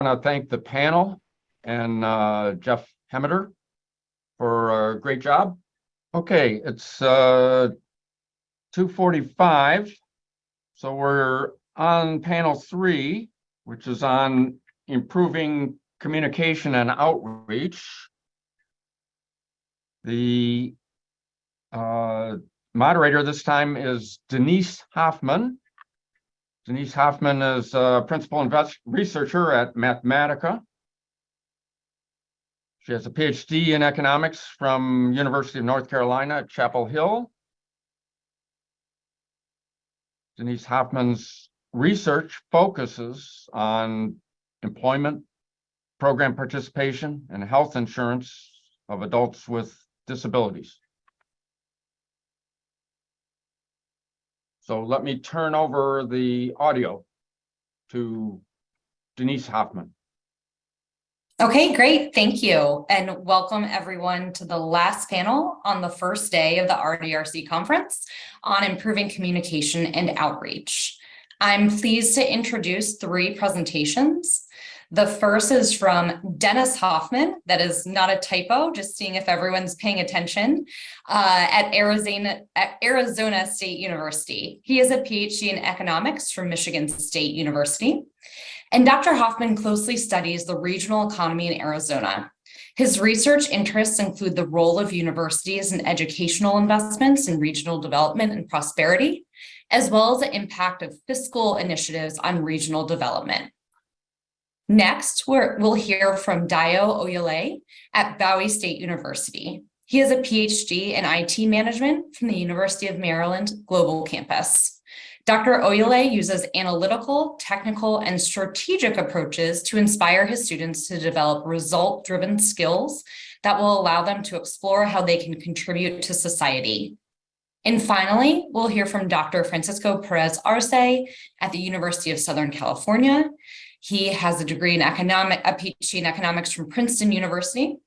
want to thank the panel and Jeff Hemmeter for a great job. Okay, it's 2:45, so we're on panel 3, which is on improving communication and outreach. The moderator this time is Denise Hoffman. Denise Hoffman is a principal researcher at Mathematica. She has a PhD in economics from University of North Carolina at Chapel Hill. Denise Hoffman's research focuses on employment, program participation, and health insurance of adults with disabilities. So let me turn over the audio to Denise Hoffman. Okay, great. Thank you. And welcome everyone to the last panel on the first day of the RDRC conference on improving communication and outreach. I'm pleased to introduce 3 presentations. The first is from Dennis Hoffman. That is not a typo, just seeing if everyone's paying attention, at Arizona State University. He has a PhD in economics from Michigan State University. And Dr. Hoffman closely studies the regional economy in Arizona. His research interests include the role of universities and educational investments in regional development and prosperity, as well as the impact of fiscal initiatives on regional development. Next, we'll hear from Dayo Oyeleye at Bowie State University. He has a PhD in IT management from the University of Maryland Global Campus. Dr. Oyeleye uses analytical, technical, and strategic approaches to inspire his students to develop result-driven skills that will allow them to explore how they can contribute to society. And finally, we'll hear from Dr. Francisco Perez-Arce at the University of Southern California. He has a degree in a PhD in economics from Princeton University.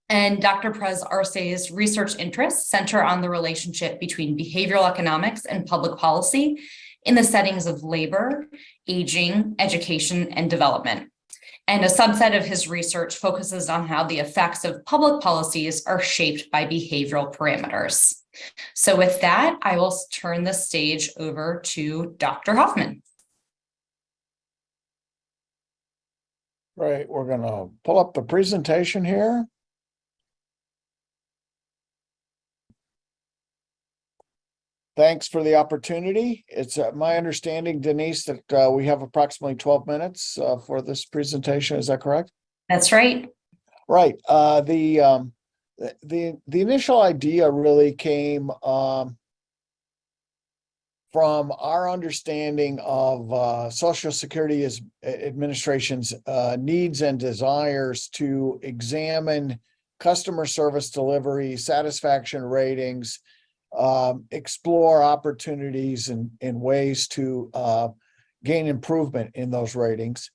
And Dr. Perez-Arce's research interests center on the relationship between behavioral economics and public policy in the settings of labor, aging, education, and development. And a subset of his research focuses on how the effects of public policies are shaped by behavioral parameters. So with that, I will turn the stage over to Dr. Hoffman. Right, we're going to pull up the presentation here. Thanks for the opportunity. It's my understanding, Denise, that we have approximately 12 minutes for this presentation. Is that correct? That's right. Right. The initial idea really came from our understanding of Social Security Administration's needs and desires to examine customer service delivery, satisfaction ratings, explore opportunities and ways to gain improvement in those ratings.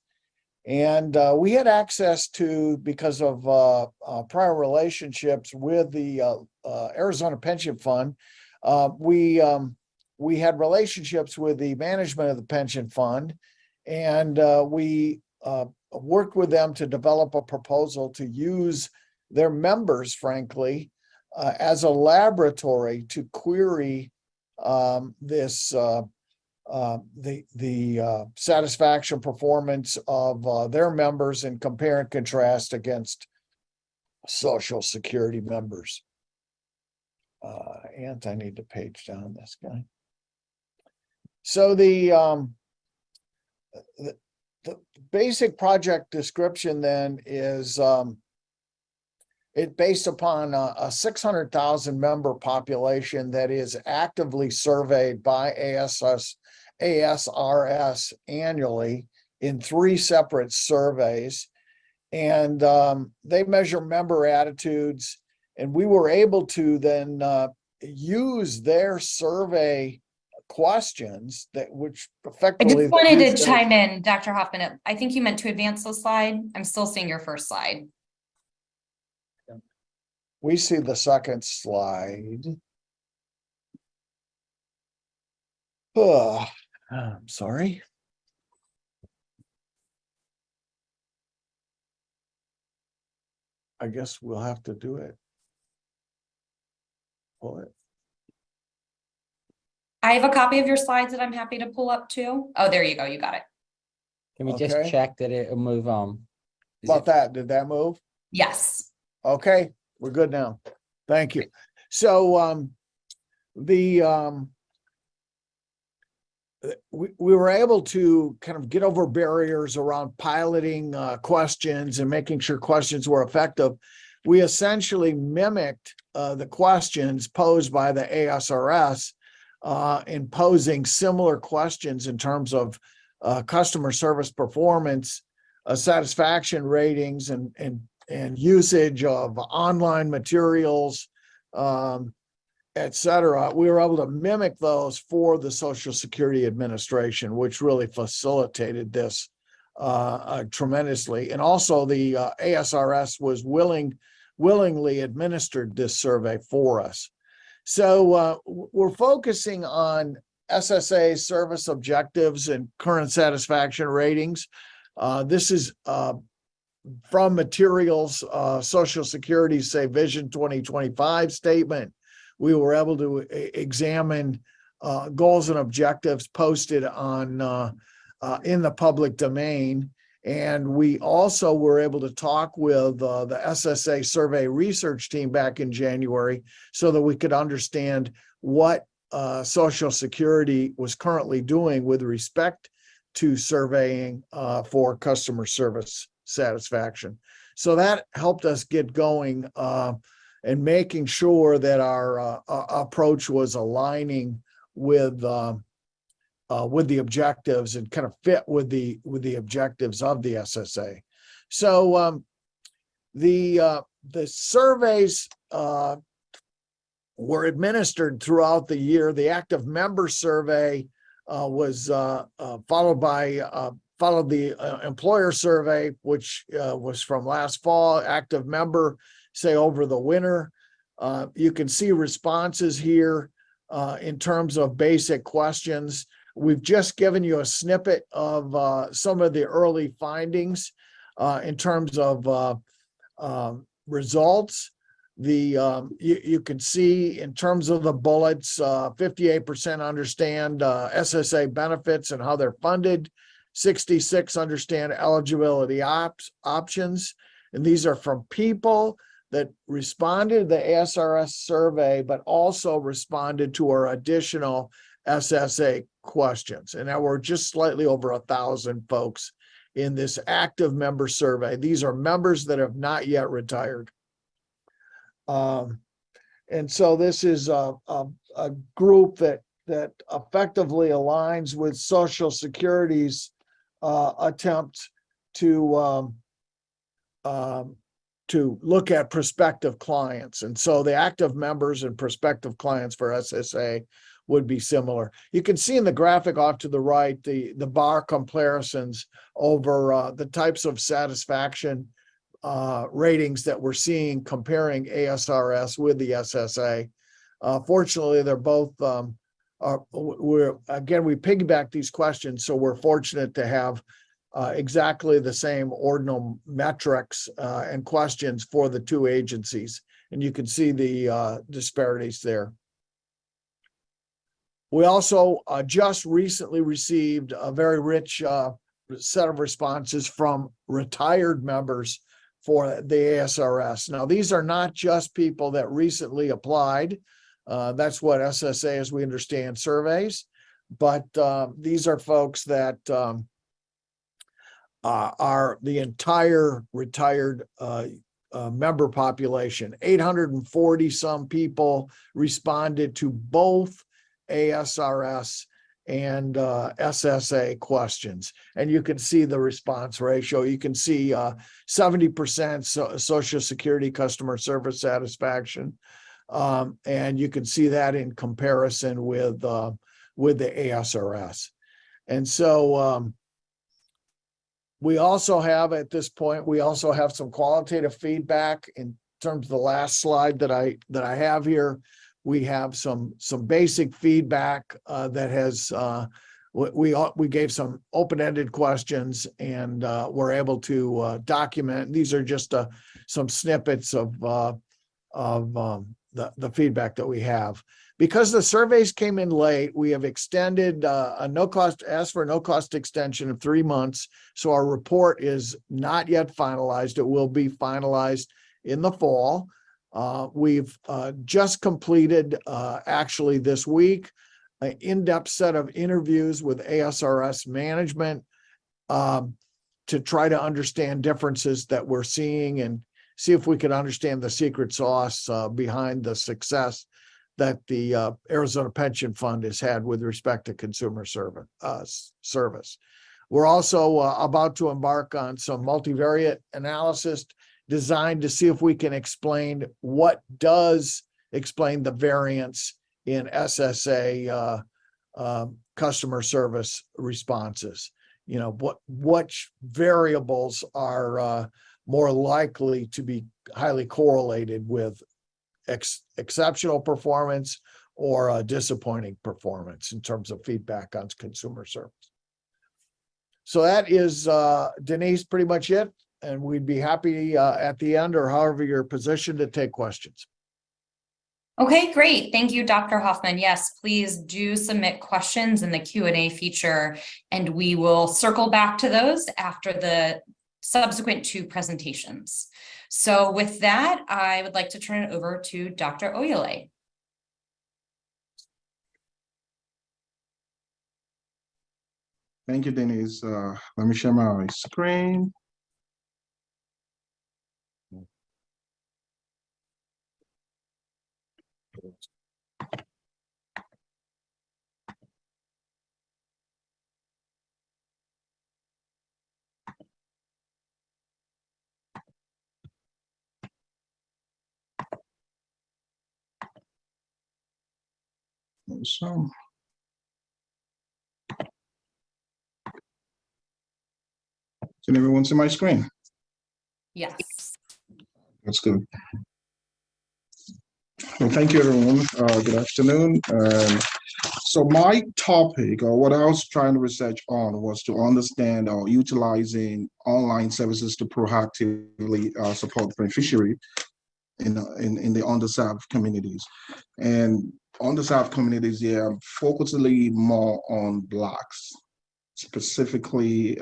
And we had access to, because of prior relationships with the Arizona Pension Fund, we had relationships with the management of the pension fund, and we worked with them to develop a proposal to use their members, frankly, as a laboratory to query the satisfaction performance of their members and compare and contrast against Social Security members. And I need to page down this guy. So the basic project description then is it based upon a 600,000 member population that is actively surveyed by ASRS annually in 3 separate surveys. And they measure member attitudes, and we were able to then use their survey questions which effectively— I just wanted to chime in, Dr. Hoffman. I think you meant to advance the slide. I'm still seeing your first slide. We see the second slide. I'm sorry. I guess we'll have to do it. Pull it. I have a copy of your slides that I'm happy to pull up too. Oh, there you go. You got it. Can we just Okay. check that it'll move on? Is About it- that, did that move? Yes. Okay, we're good now. Thank you. So we were able to kind of get over barriers around piloting questions and making sure questions were effective. We essentially mimicked the questions posed by the ASRS in posing similar questions in terms of customer service performance, satisfaction ratings, and usage of online materials, et cetera. We were able to mimic those for the Social Security Administration, which really facilitated this tremendously. And also the ASRS was willingly administered this survey for us. So we're focusing on SSA service objectives and current satisfaction ratings. This is from materials, Social Security, say, Vision 2025 statement. We were able to examine goals and objectives posted on in the public domain. And we also were able to talk with the SSA survey research team back in January so that we could understand what Social Security was currently doing with respect to surveying for customer service satisfaction. So that helped us get going and making sure that our approach was aligning with the objectives and kind of fit with the objectives of the SSA. So the surveys were administered throughout the year. The active member survey was followed the employer survey, which was from last fall. Active member, say, over the winter. You can see responses here in terms of basic questions. We've just given you a snippet of some of the early findings in terms of results. You can see in terms of the bullets, 58% understand SSA benefits and how they're funded. 66 understand eligibility options. And these are from people that responded to the ASRS survey, but also responded to our additional SSA questions. And now we're just slightly over 1,000 folks in this active member survey. These are members that have not yet retired. And so this is a group that effectively aligns with Social Security's attempt to look at prospective clients. And so the active members and prospective clients for SSA would be similar. You can see in the graphic off to the right, the bar comparisons over the types of satisfaction ratings that we're seeing comparing ASRS with the SSA. Fortunately, they're both, we piggyback these questions, so we're fortunate to have exactly the same ordinal metrics and questions for the two agencies. And you can see the disparities there. We also just recently received a very rich set of responses from retired members for the ASRS. Now, these are not just people that recently applied. That's what SSA, as we understand, surveys. But these are folks that are the entire retired member population. 840 some people responded to both ASRS and SSA questions. And you can see the response ratio. You can see 70% Social Security customer service satisfaction. And you can see that in comparison with the ASRS. And so we also have, at this point, we also have some qualitative feedback in terms of the last slide that I have here. We have some basic feedback that has we gave some open-ended questions and we're able to document. These are just some snippets of the feedback that we have. Because the surveys came in late, we have extended asked for a no-cost extension of 3 months. So our report is not yet finalized. It will be finalized in the fall. We've just completed, actually this week, an in-depth set of interviews with ASRS management to try to understand differences that we're seeing and see if we can understand the secret sauce behind the success that the Arizona Pension Fund has had with respect to consumer service. We're also about to embark on some multivariate analysis designed to see if we can explain what does explain the variance in SSA customer service responses. You know, what variables are more likely to be highly correlated with exceptional performance or disappointing performance in terms of feedback on consumer service. So that is, Denise, pretty much it. And we'd be happy at the end or however you're positioned to take questions. Okay, great. Thank you, Dr. Hoffman. Yes, please do submit questions in the Q&A feature, and we will circle back to those after the subsequent 2 presentations. So with that, I would like to turn it over to Dr. Oyeleye. Thank you, Denise. Let me share my screen. So, can everyone see my screen? Yes. That's good. Well, thank you, everyone. Good afternoon. So my topic, or what I was trying to research on, was to understand or utilizing online services to proactively support the beneficiary in the underserved communities. And underserved communities, yeah, focusing more on Blacks, specifically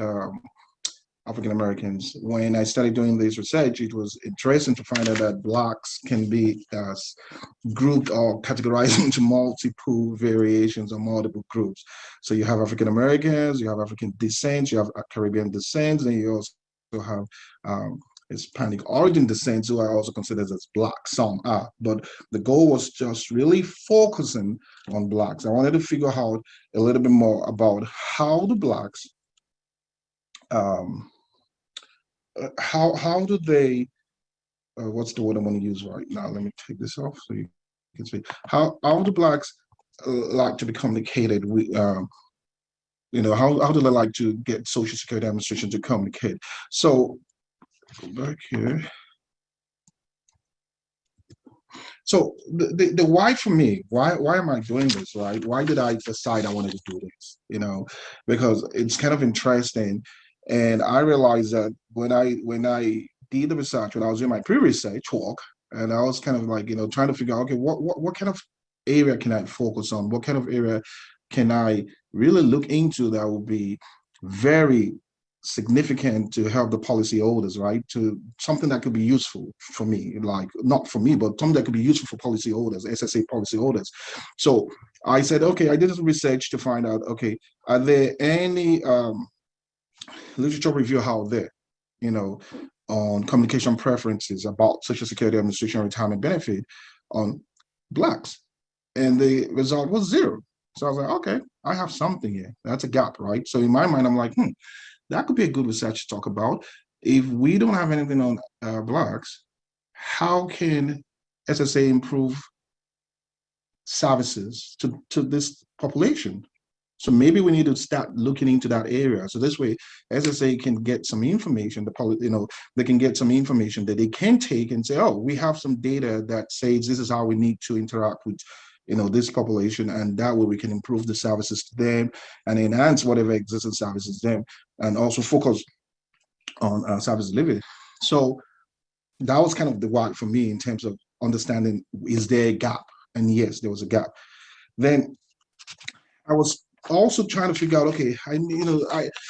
African Americans. When I started doing this research, it was interesting to find out that Blacks can be grouped or categorized into multiple variations or multiple groups. So you have African Americans, you have African descent, you have Caribbean descent, and you also have Hispanic origin descent, who are also considered as Black. Some are, but the goal was just really focusing on Blacks. I wanted to figure out a little bit more about how the Blacks, how do they, what's the word I want to use right now? Let me take this off so you can see. How do Blacks like to be communicated with, you know, how do they like to get Social Security Administration to communicate? So go back here. So the why for me, why am I doing this, right? Why did I decide I wanted to do this? You know, because it's kind of interesting. And I realized that when I did the research, when I was doing my pre-research work, and I was kind of like, you know, trying to figure out, okay, what kind of area can I focus on? What kind of area can I really look into that will be very significant to help the policyholders, right? To something that could be useful for me, like not for me, but something that could be useful for policyholders, SSA policyholders. So I said, okay, I did this research to find out, okay, are there any literature review out there, you know, on communication preferences about Social Security Administration retirement benefit on Blacks? And the result was 0. So I was like, okay, I have something here. That's a gap, right? So in my mind, I'm like, that could be a good research to talk about. If we don't have anything on Blacks, how can SSA improve services to this population? So maybe we need to start looking into that area. So this way, SSA can get some information, they can get some information that they can take and say, oh, we have some data that says this is how we need to interact with this population, and that way we can improve the services to them and enhance whatever existing services to them, and also focus on service delivery. So that was kind of the why for me in terms of understanding, is there a gap? And yes, there was a gap. Then I was also trying to figure out, okay,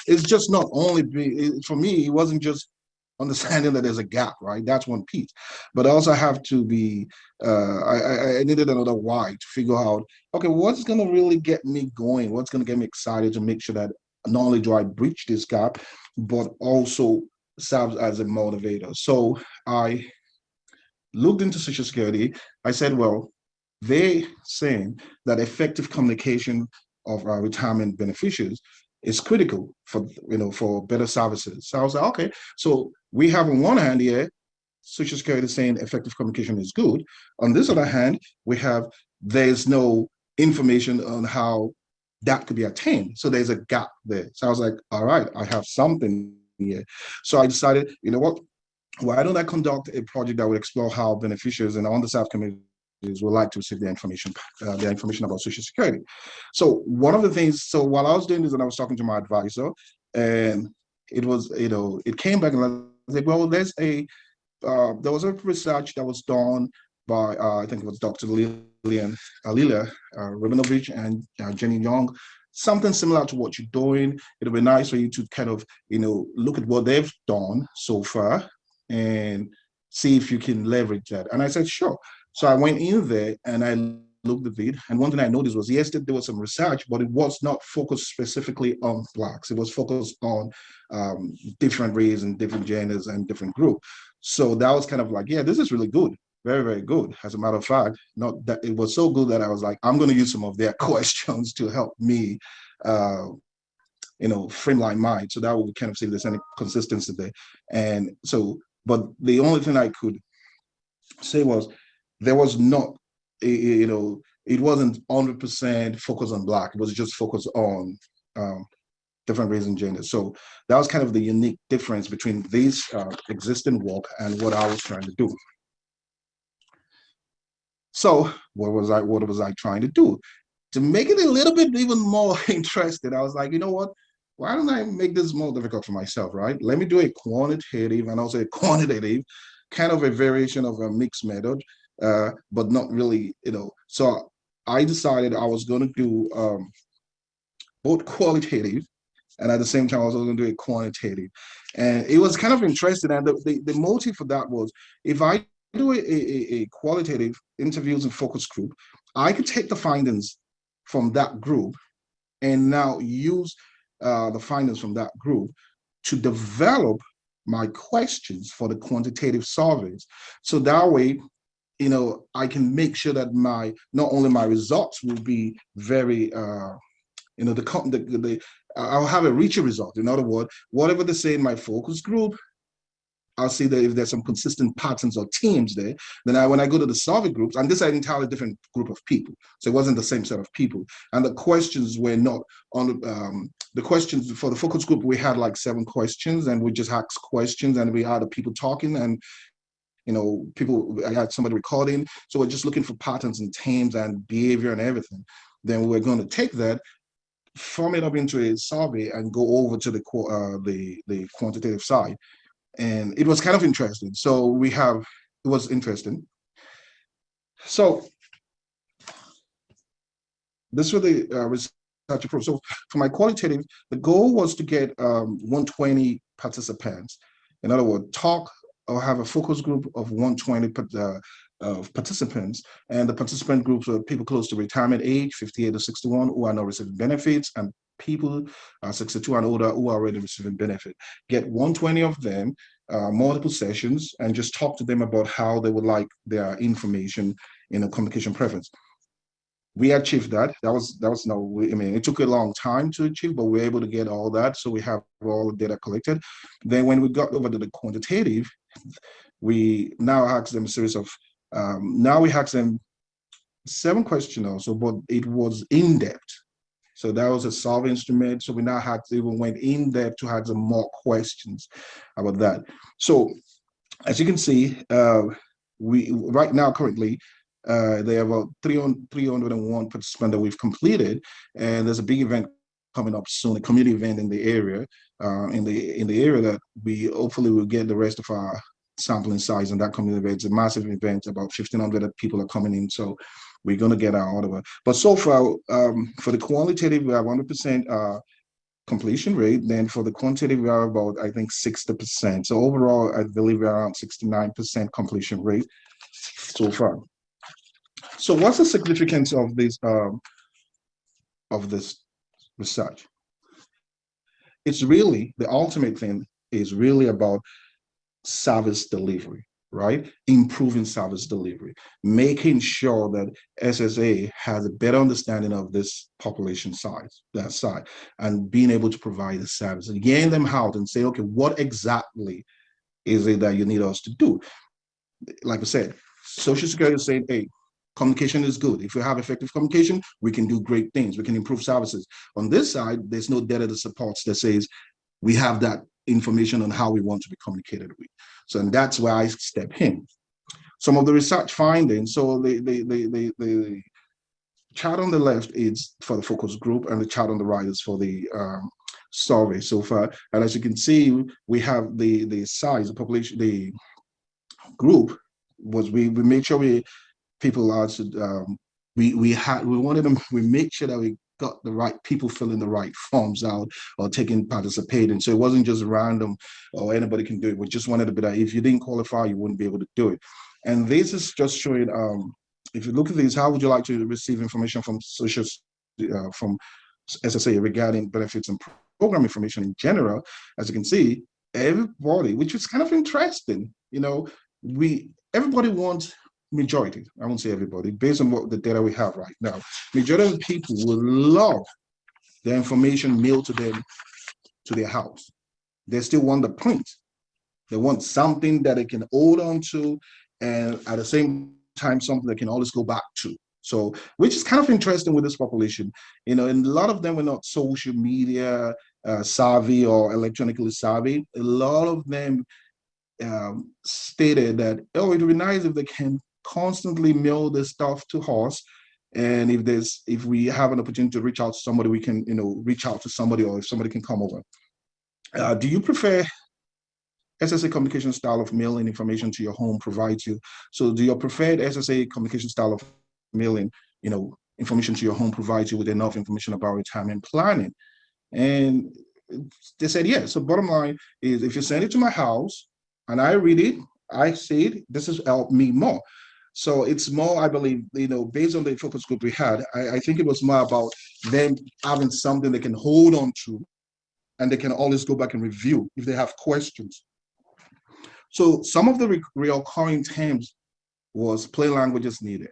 it's just not only for me, it wasn't just understanding that there's a gap, right? That's one piece, but I also have to be, I needed another why to figure out, okay, what's going to really get me going? What's going to get me excited to make sure that not only do I breach this gap, but also serves as a motivator. So I looked into Social Security. I said, well, they saying that effective communication of retirement beneficiaries is critical for better services. So I was like, okay, so we have on one hand here, Social Security saying effective communication is good. On this other hand, we have there's no information on how that could be attained. So there's a gap there. So I was like, all right, I have something here. So I decided, you know what, why don't I conduct a project that would explore how beneficiaries in underserved communities would like to receive their information about Social Security. So one of the things, so while I was doing this and I was talking to my advisor, and it was, it came back and I was like, well, there was a research that was done by, I think it was Dr. Lila Rabinovich and Jenny Young, something similar to what you're doing. It'll be nice for you to kind of, look at what they've done so far and see if you can leverage that. And I said, sure. So I went in there and I looked at it. And one thing I noticed was, yes, there was some research, but it was not focused specifically on Blacks. It was focused on different races and different genders and different groups. So that was kind of like, yeah, this is really good. Very, very good. As a matter of fact, not that it was so good that I was like, I'm going to use some of their questions to help me, frame my mind. So that would kind of see if there's any consistency there. And so, but the only thing I could say was, there was not, it wasn't 100% focused on Black. It was just focused on different races and genders. So that was kind of the unique difference between this existing work and what I was trying to do. So what was I trying to do? To make it a little bit even more interesting, I was like, you know what? Why don't I make this more difficult for myself, right? Let me do a quantitative and also a quantitative, kind of a variation of a mixed method. But not really, So I decided I was going to do both qualitative, and at the same time I was also going to do a quantitative. And it was kind of interesting. And the motive for that was, if I do a qualitative interviews and focus group, I could take the findings from that group and now use the findings from that group to develop my questions for the quantitative surveys. So that way, I can make sure that not only my results will be very, I'll have a richer result. In other words, whatever they say in my focus group, I'll see that if there's some consistent patterns or themes there, then when I go to the survey groups, and this is an entirely different group of people, so it wasn't the same set of people, and the questions were not on the questions for the focus group. We had like 7 questions, and we just asked questions, and we had the people talking, and I had somebody recording. So we're just looking for patterns and themes and behavior and everything. Then we're going to take that, form it up into a survey, and go over to the quantitative side. And it was kind of interesting. So it was interesting. So this was the research approach. So for my qualitative, the goal was to get 120 participants. In other words, or have a focus group of 120 participants, and the participant groups are people close to retirement age, 58 to 61, who are not receiving benefits, and people 62 and older who are already receiving benefit. Get 120 of them, multiple sessions, and just talk to them about how they would like their information in a communication preference. We achieved that. That was it took a long time to achieve, but we were able to get all that. So we have all the data collected. Then when we got over to the quantitative, we now asked them a series of, now we asked them 7 questions also, but it was in depth. So that was a solve instrument. So we now even went in depth to have some more questions about that. So as you can see, we right now currently, They have about 301 participants that we've completed, and there's a big event coming up soon, a community event in the area, in the area that we hopefully will get the rest of our sampling size in that community event. It's a massive event, about 1,500 people are coming in, so we're going to get our order. But so far, for the qualitative, we have 100% completion rate. Then for the quantitative, we are about, I think, 60%. So overall, I believe we're around 69% completion rate so far. So what's the significance of this research? It's really, the ultimate thing is really about service delivery, right? Improving service delivery, making sure that SSA has a better understanding of this population size, that side, and being able to provide the service and getting them out and say, okay, what exactly is it that you need us to do? Like I said, Social Security is saying, hey, communication is good. If we have effective communication, we can do great things. We can improve services. On this side, there's no data that supports that says we have that information on how we want to be communicated with. So, and that's where I step in. Some of the research findings. So the chart on the left is for the focus group, and the chart on the right is for the survey so far. And as you can see, we have the size, the population, the group was we made sure people are we wanted them, we make sure that we got the right people filling the right forms out or participating. So it wasn't just random or anybody can do it. We just wanted to be that if you didn't qualify, you wouldn't be able to do it. And this is just showing, if you look at this, how would you like to receive information from from SSA regarding benefits and program information in general? As you can see, everybody, which is kind of interesting, everybody wants, majority, I won't say everybody, based on what the data we have right now, majority of people would love the information mailed to them to their house. They still want the print. They want something that they can hold on to, and at the same time, something they can always go back to. So, which is kind of interesting with this population, and a lot of them were not social media savvy or electronically savvy. A lot of them stated that, oh, it would be nice if they can constantly mail the stuff to us, and if we have an opportunity to reach out to somebody, we can reach out to somebody, or if somebody can come over. Do you prefer SSA communication style of mailing information to your home provides you? So do your preferred SSA communication style of mailing information to your home provides you with enough information about retirement planning? And they said yes. So bottom line is, if you send it to my house and I read it, I see this has helped me more. So it's more, I believe, based on the focus group we had, I think it was more about them having something they can hold on to, and they can always go back and review if they have questions. So some of the recurring terms was plain languages needed.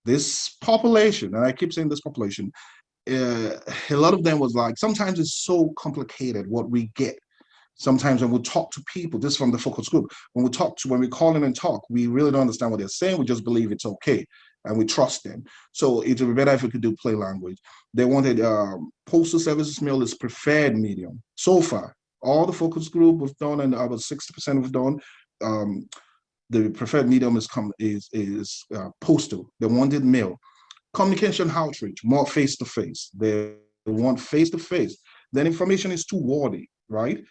This population, and I keep saying this population, a lot of them was like, sometimes it's so complicated what we get. Sometimes when we talk to people, this is from the focus group, when we call in and talk, we really don't understand what they're saying. We just believe it's okay, and we trust them. So it would be better if we could do plain language. They wanted postal services mail is preferred medium. So far, all the focus group was done, and about 60% was done. The preferred medium is postal. They wanted mail. Communication outreach, more face-to-face. They want face-to-face. Then information is too wordy, right?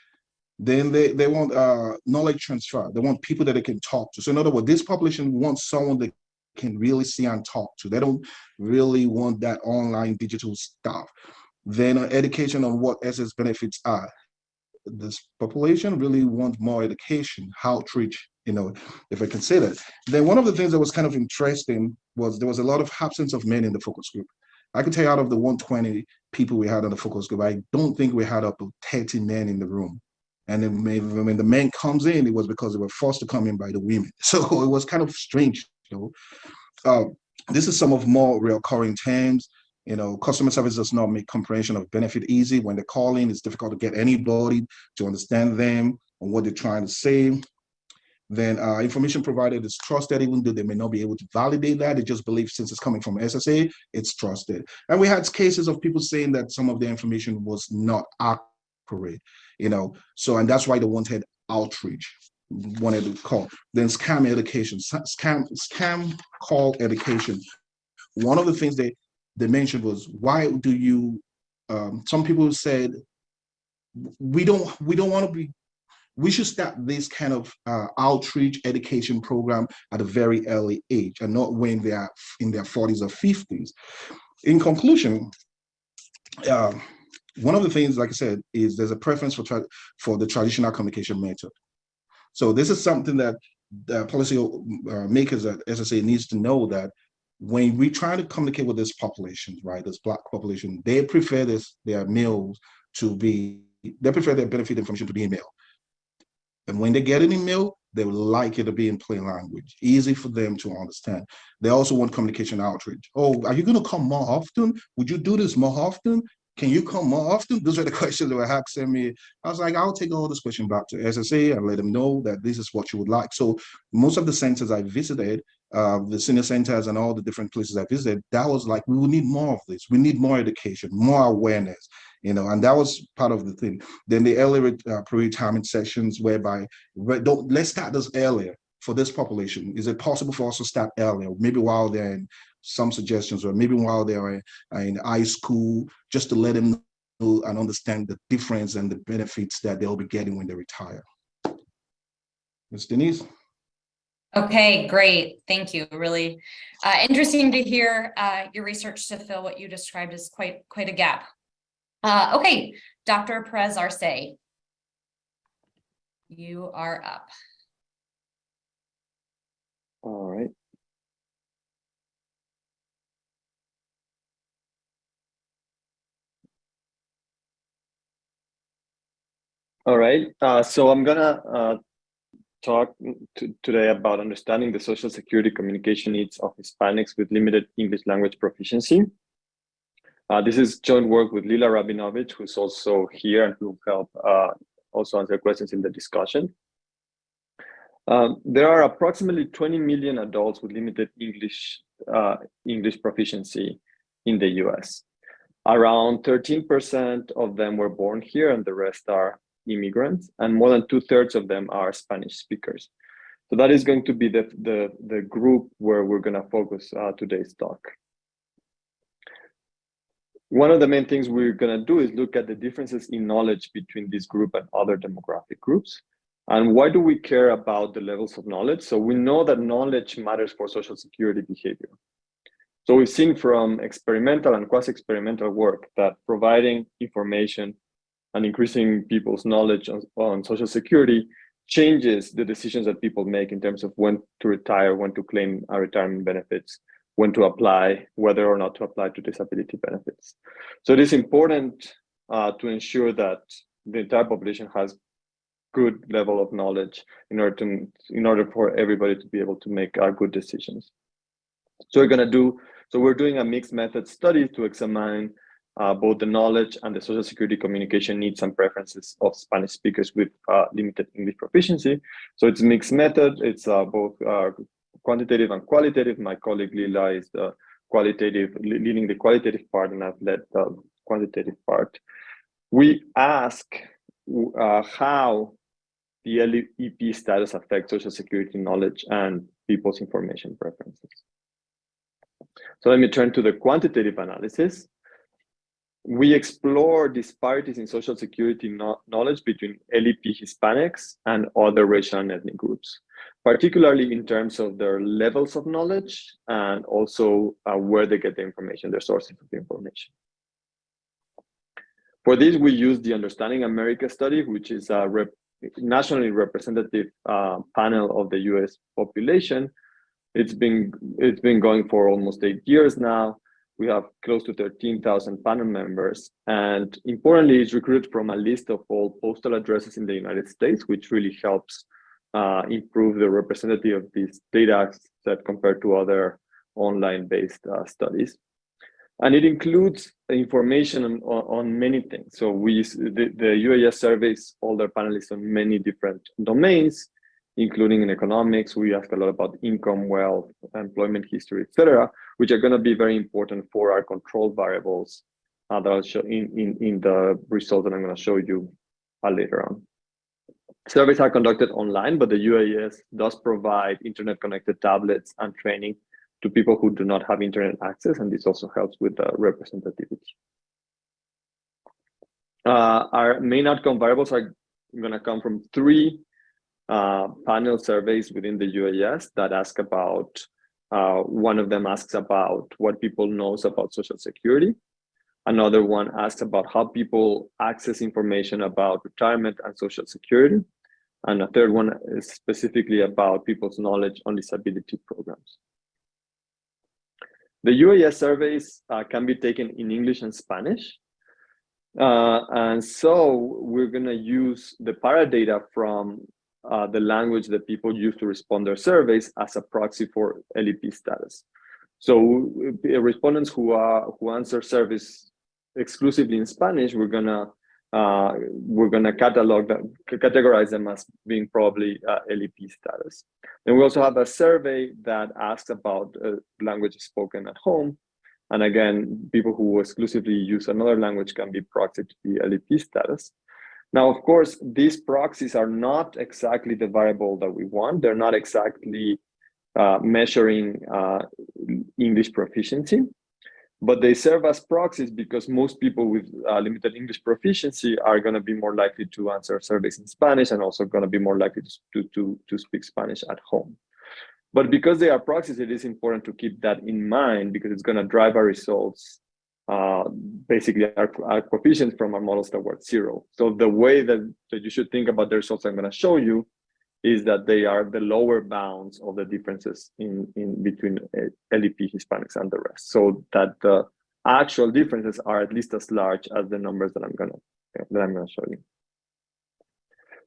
Then they want knowledge transfer. They want people that they can talk to. So in other words, this population wants someone that can really see and talk to. They don't really want that online digital stuff. Then education on what SS benefits are. This population really wants more education, outreach, if I can say that. Then one of the things that was kind of interesting was there was a lot of absence of men in the focus group. I can tell you, out of the 120 people we had on the focus group, I don't think we had up to 30 men in the room. And then when the men comes in, it was because they were forced to come in by the women. So it was kind of strange. This is some of more recurring terms. Customer service does not make comprehension of benefit easy. When they call in, it's difficult to get anybody to understand them and what they're trying to say. Then information provided is trusted, even though they may not be able to validate that. They just believe since it's coming from SSA, it's trusted. And we had cases of people saying that some of the information was not accurate, so, and that's why they wanted outreach. wanted to call. Then scam education, scam call education. One of the things they mentioned was, why do you, some people said, we don't want to be, we should start this kind of outreach education program at a very early age and not when they are in their 40s or 50s. In conclusion, one of the things, like I said, is there's a preference for the traditional communication method. So this is something that the policy makers at SSA needs to know, that when we try to communicate with this population, right, this Black population, they prefer their mails to be, they prefer their benefit information to be email. And when they get an email, they would like it to be in plain language, easy for them to understand. They also want communication outreach. Oh, are you going to come more often? Would you do this more often? Can you come more often? Those are the questions they were asking me. I was like, I'll take all this question back to SSA and let them know that this is what you would like. So most of the centers I visited, the senior centers and all the different places I visited, that was like, we will need more of this. We need more education, more awareness, you know, and that was part of the thing. Then the early pre-retirement sessions, whereby, let's start this earlier for this population. Is it possible for us to start earlier? Maybe while they're in, some suggestions, or maybe while they're in high school, just to let them know and understand the difference and the benefits that they'll be getting when they retire. Ms. Denise? Okay, great. Thank you. Really interesting to hear your research to fill what you described as quite a gap. Okay, Dr. Perez-Arce, you are up. All right. All right, so I'm gonna talk today about understanding the Social Security communication needs of Hispanics with limited English language proficiency. This is joint work with Lila Rabinovich, who's also here and who will help also answer questions in the discussion. There are approximately 20 million adults with limited English proficiency in the US. Around 13% of them were born here and the rest are immigrants, and more than 2/3 of them are Spanish speakers. So that is going to be the group where we're going to focus today's talk. One of the main things we're going to do is look at the differences in knowledge between this group and other demographic groups. And why do we care about the levels of knowledge? So we know that knowledge matters for Social Security behavior. So we've seen from experimental and quasi-experimental work that providing information and increasing people's knowledge on Social Security changes the decisions that people make in terms of when to retire, when to claim retirement benefits, when to apply, whether or not to apply to disability benefits. So it is important to ensure that the entire population has good level of knowledge in order for everybody to be able to make good decisions. So we're doing a mixed method study to examine both the knowledge and the Social Security communication needs and preferences of Spanish speakers with limited English proficiency. So it's a mixed method. It's both quantitative and qualitative. My colleague Lila is the leading the qualitative part, and I've led the quantitative part. We ask how the LEP status affects Social Security knowledge and people's information preferences. So let me turn to the quantitative analysis. We explore disparities in Social Security knowledge between LEP Hispanics and other racial and ethnic groups, particularly in terms of their levels of knowledge and also where they get the information, their sources of the information. For this, we use the Understanding America study, which is a nationally representative panel of the US population. It's been going for almost 8 years now. We have close to 13,000 panel members, and importantly, it's recruited from a list of all postal addresses in the United States, which really helps improve the representativity of this data set compared to other online-based studies. And it includes information on many things. So the UAS surveys all their panelists on many different domains, including in economics. We ask a lot about income, wealth, employment history, etc., which are going to be very important for our control variables that I'll show in the results that I'm going to show you later on. Surveys are conducted online, but the UAS does provide internet-connected tablets and training to people who do not have internet access, and this also helps with the representativity. Our main outcome variables are going to come from 3 panel surveys within the UAS that ask about, one of them asks about what people knows about Social Security. Another one asks about how people access information about retirement and Social Security. And a third one is specifically about people's knowledge on disability programs. The UAS surveys can be taken in English and Spanish. And so we're going to use the paradata from the language that people use to respond their surveys as a proxy for LEP status. So respondents who answer surveys exclusively in Spanish, we're gonna categorize them as being probably LEP status. And we also have a survey that asks about language spoken at home. And again, people who exclusively use another language can be proxied to the LEP status. Now, of course, these proxies are not exactly the variable that we want. They're not exactly measuring English proficiency, but they serve as proxies because most people with limited English proficiency are going to be more likely to answer surveys in Spanish and also going to be more likely to speak Spanish at home. But because they are proxies, it is important to keep that in mind because it's going to drive our results, basically our coefficients from our models towards 0. So the way that you should think about the results I'm going to show you is that they are the lower bounds of the differences in between LEP Hispanics and the rest, so that the actual differences are at least as large as the numbers that I'm gonna show you.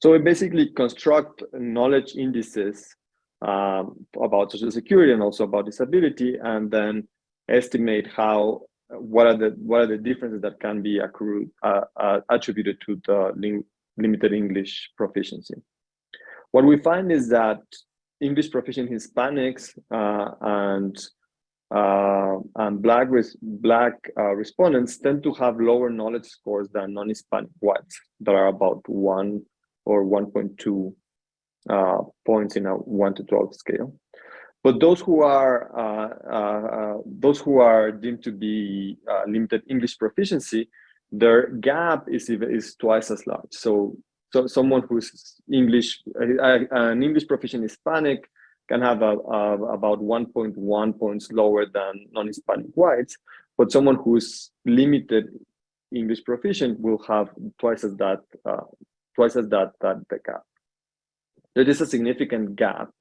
So we basically construct knowledge indices about Social Security and also about disability, and then estimate what are the differences that can be attributed to the limited English proficiency. What we find is that English proficient Hispanics and Black respondents tend to have lower knowledge scores than non-Hispanic whites that are about 1 or 1.2 points in a 1 to 12 scale. But those who are deemed to be limited English proficiency, their gap is twice as large. So someone who's an English proficient Hispanic can have about 1.1 points lower than non-Hispanic whites, but someone who's limited English proficient will have twice as that the gap. There is a significant gap,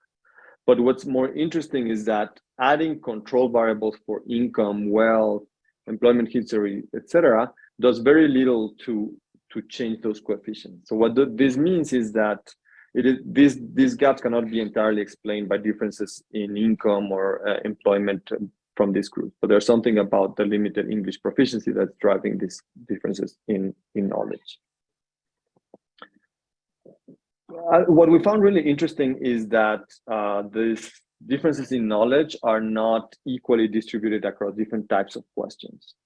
but what's more interesting is that adding control variables for income, wealth, employment history, etc., does very little to change those coefficients. So what this means is that these gaps cannot be entirely explained by differences in income or employment from this group. But there's something about the limited English proficiency that's driving these differences in knowledge. What we found really interesting is that these differences in knowledge are not equally distributed across different types of questions.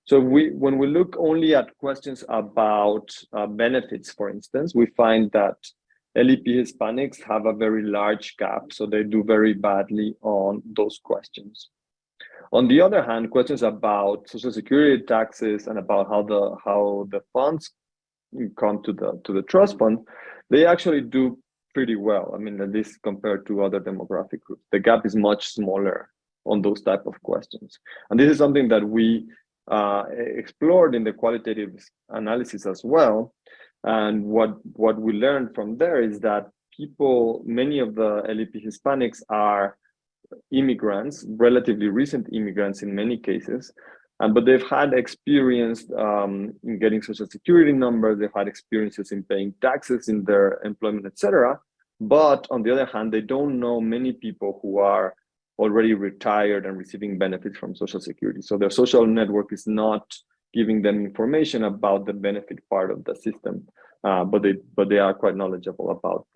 So when we look only at questions about benefits, for instance, we find that LEP Hispanics have a very large gap, so they do very badly on those questions. On the other hand, questions about Social Security taxes and about how the funds come to the trust fund, they actually do pretty well. I mean, at least compared to other demographic groups, the gap is much smaller on those type of questions. And this is something that we explored in the qualitative analysis as well. And what we learned from there is that many of the LEP Hispanics are immigrants, relatively recent immigrants in many cases, but they've had experience in getting Social Security numbers, they've had experiences in paying taxes in their employment, etc. But on the other hand, they don't know many people who are already retired and receiving benefits from Social Security. So their social network is not giving them information about the benefit part of the system, but they are quite knowledgeable about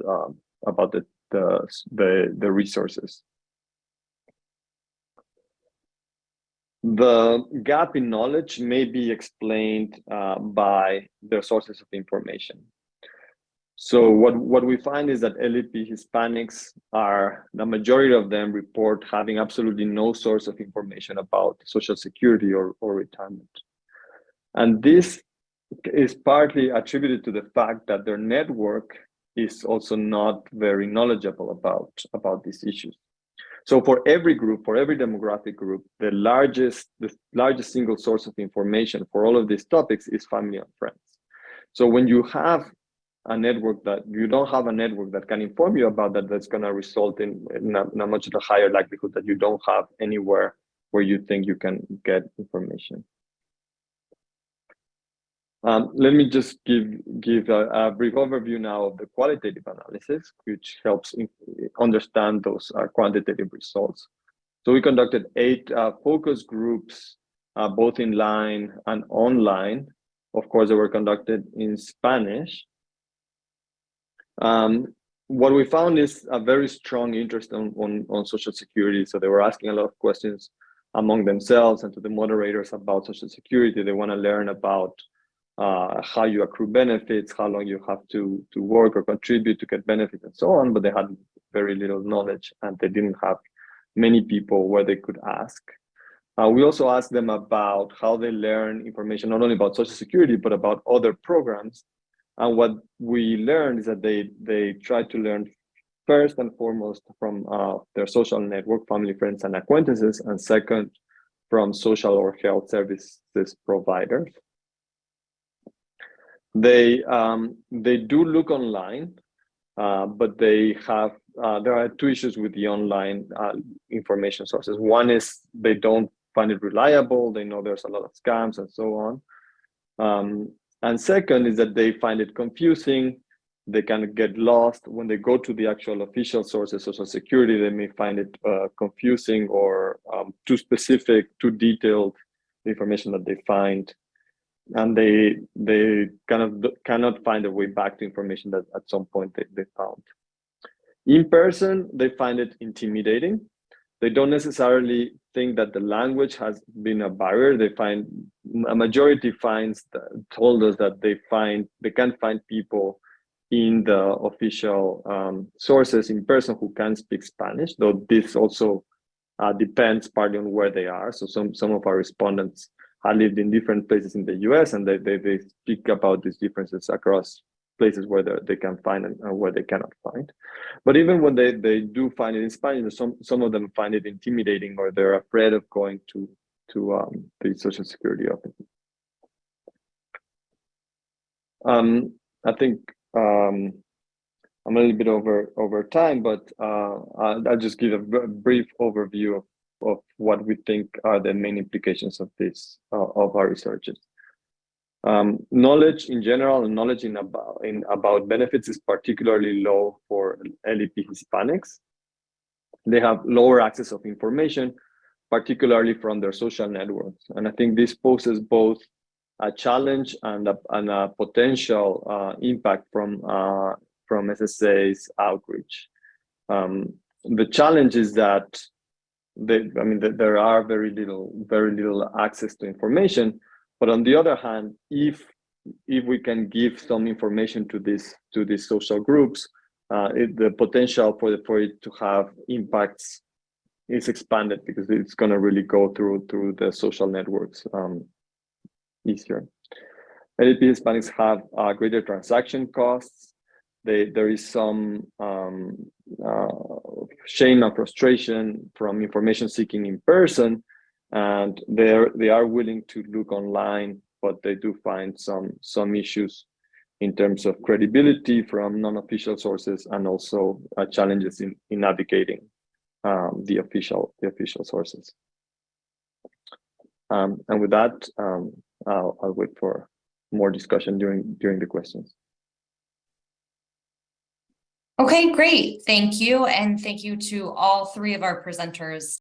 the resources. The gap in knowledge may be explained by their sources of information. So what we find is that LEP Hispanics the majority of them report having absolutely no source of information about Social Security or retirement. And this is partly attributed to the fact that their network is also not very knowledgeable about these issues. So for every group, for every demographic group, the largest single source of information for all of these topics is family and friends. So when you have a network that you don't have a network that can inform you about that, that's going to result in a much higher likelihood that you don't have anywhere where you think you can get information. Let me just give a brief overview now of the qualitative analysis, which helps understand those quantitative results. So we conducted 8 focus groups, both in line and online. Of course, they were conducted in Spanish. What we found is a very strong interest on Social Security. So they were asking a lot of questions among themselves and to the moderators about Social Security. They want to learn about how you accrue benefits, how long you have to work or contribute to get benefits and so on, but they had very little knowledge and they didn't have many people where they could ask. We also asked them about how they learn information, not only about Social Security, but about other programs. And what we learned is that they try to learn first and foremost from their social network, family, friends, and acquaintances, and second, from social or health services providers. They do look online, but they have there are 2 issues with the online information sources. One is they don't find it reliable. They know there's a lot of scams and so on. And second is that they find it confusing. They kind of get lost when they go to the actual official sources, Social Security. They may find it confusing or too specific, too detailed, the information that they find. And they kind of cannot find a way back to information that at some point they found. In person, they find it intimidating. They don't necessarily think that the language has been a barrier. They find a majority told us that they can't find people in the official sources in person who can speak Spanish, though this also depends partly on where they are. So some of our respondents have lived in different places in the US, and they speak about these differences across places where they can find and where they cannot find. But even when they do find it in Spanish, some of them find it intimidating, or they're afraid of going to the Social Security office. I think I'm a little bit over time, but I'll just give a brief overview of what we think are the main implications of this of our researches. Knowledge in general and knowledge about benefits is particularly low for LEP Hispanics. They have lower access of information, particularly from their social networks. And I think this poses both a challenge and a potential impact from SSA's outreach. The challenge is that there are very little access to information. But on the other hand, if we can give some information to these social groups, the potential for it to have impacts is expanded, because it's going to really go through the social networks easier. LEP Hispanics have greater transaction costs. There is some shame and frustration from information seeking in person, and they are willing to look online, but they do find some issues in terms of credibility from non-official sources, and also challenges in navigating the official sources. And with that, I'll wait for more discussion during the questions. Okay, great. Thank you. And thank you to all 3 of our presenters.